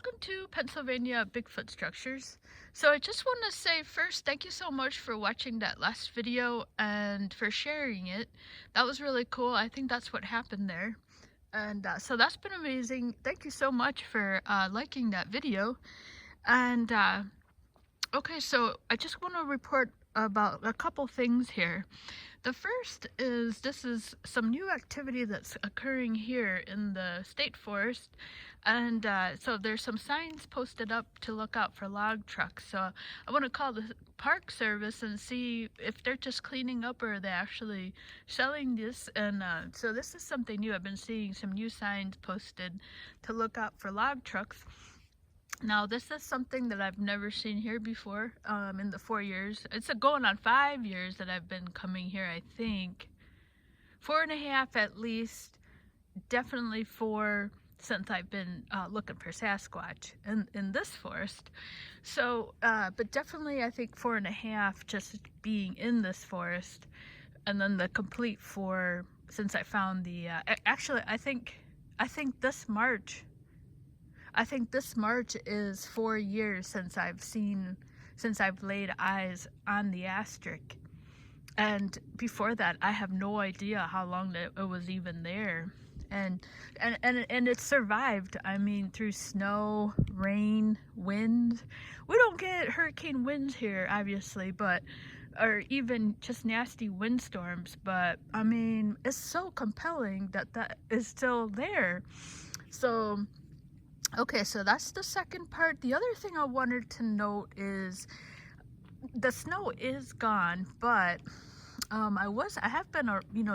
welcome to Pennsylvania Bigfoot Structures. So I just want to say first, thank you so much for watching that last video and for sharing it. That was really cool. I think that's what happened there. And so that's been amazing. Thank you so much for liking that video. And okay, so I just want to report about a couple things here. The first is this is some new activity that's occurring here in the state forest, and so there's some signs posted up to look out for log trucks. So I want to call the Park Service and see if they're just cleaning up or are they actually selling this. And so this is something new. I've been seeing some new signs posted to look out for log trucks. Now, this is something that I've never seen here before in the 4 years. It's going on 5 years that I've been coming here, I think. 4.5 at least, definitely 4 since I've been looking for Sasquatch in this forest. So, but definitely I think 4.5 just being in this forest, and then the complete 4 since I found the, actually I think this March is 4 years since I've laid eyes on the Astric. And before that, I have no idea how long it was even there. And it survived, I mean, through snow, rain, wind. We don't get hurricane winds here, obviously, but, or even just nasty windstorms, but I mean, it's so compelling that is still there. So, okay, so that's the second part. The other thing I wanted to note is the snow is gone, but I have been,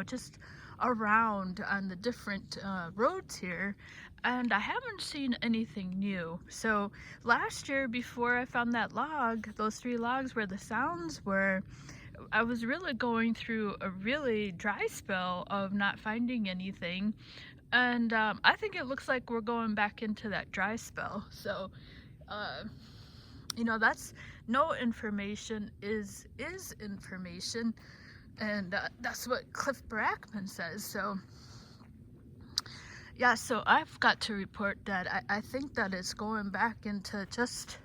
just around on the different roads here, and I haven't seen anything new. So last year, before I found that log, those 3 logs where the sounds were, I was really going through a really dry spell of not finding anything. And I think it looks like we're going back into that dry spell. So, that's no information is information. And that's what Cliff Brackman says. So, yeah, so I've got to report that I think that it's going back into just,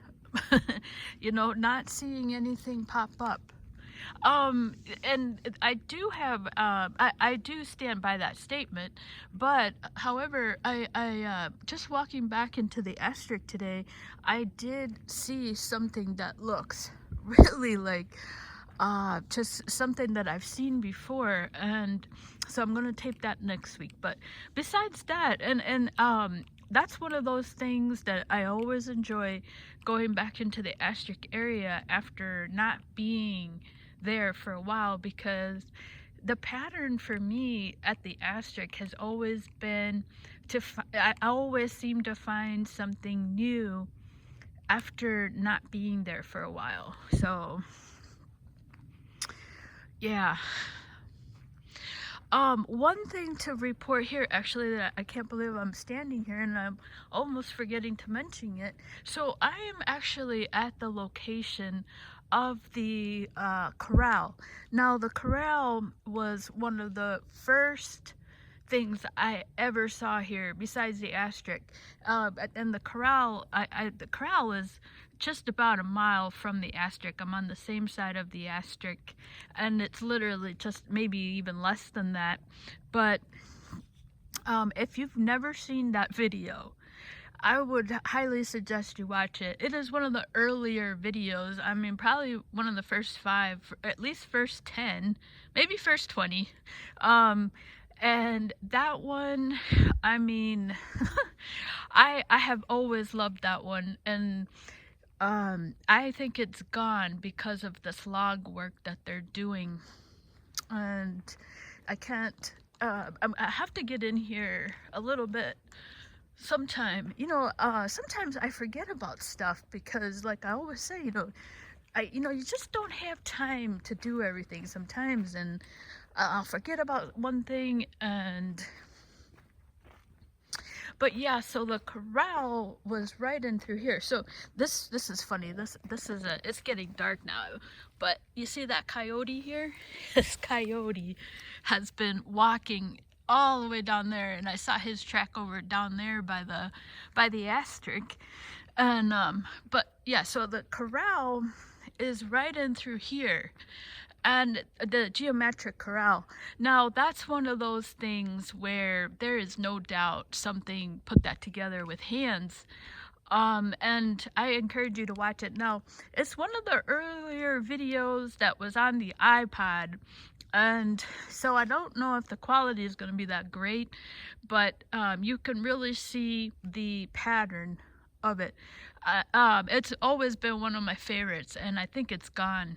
not seeing anything pop up. And I do have, I do stand by that statement, but however, I just walking back into the Astric today, I did see something that looks really like, just something that I've seen before, and so I'm gonna tape that next week. But besides that, and that's one of those things that I always enjoy, going back into the Astric area after not being there for a while, because the pattern for me at the Astric has always been I always seem to find something new after not being there for a while. So yeah. One thing to report here, actually, that I can't believe I'm standing here and I'm almost forgetting to mention it. So I am actually at the location of the corral. Now, the corral was one of the first things I ever saw here besides the Astric. And the corral, the corral is just about a mile from the Astric. I'm on the same side of the Astric, and it's literally just maybe even less than that. But if you've never seen that video, I would highly suggest you watch it. It is one of the earlier videos. I mean, probably one of the first 5, at least first 10, maybe first 20. And that one, I mean, I have always loved that one, and I think it's gone because of this log work that they're doing, and I can't, I have to get in here a little bit sometime. Sometimes I forget about stuff because, like I always say, you just don't have time to do everything sometimes, and I'll forget about one thing. But yeah, so the corral was right in through here. So this is funny. This is it's getting dark now, but you see that coyote here? This coyote has been walking all the way down there, and I saw his track over down there by the asterisk. And but yeah, so the corral is right in through here, and the geometric corral. Now that's one of those things where there is no doubt something put that together with hands. And I encourage you to watch it. Now, it's one of the earlier videos that was on the iPod, and so I don't know if the quality is going to be that great, but you can really see the pattern of it. It's always been one of my favorites, and I think it's gone.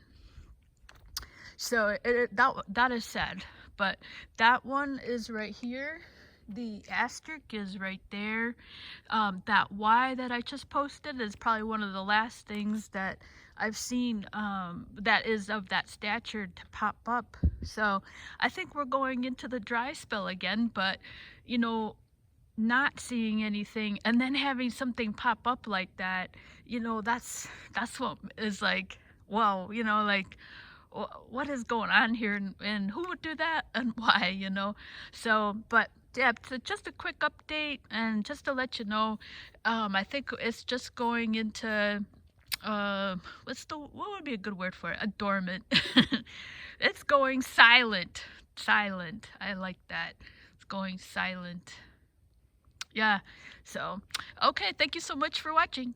So that is sad, but that one is right here. The asterisk is right there. That Y that I just posted is probably one of the last things that I've seen that is of that stature to pop up. So I think we're going into the dry spell again, but you know, not seeing anything and then having something pop up like that, you know, that's what is like, whoa, you know, like what is going on here, and who would do that and why, you know. So but yeah, so just a quick update, and just to let you know, I think it's just going into what would be a good word for it, a dormant. It's going silent. I like that. It's going silent. Yeah. So okay, thank you so much for watching.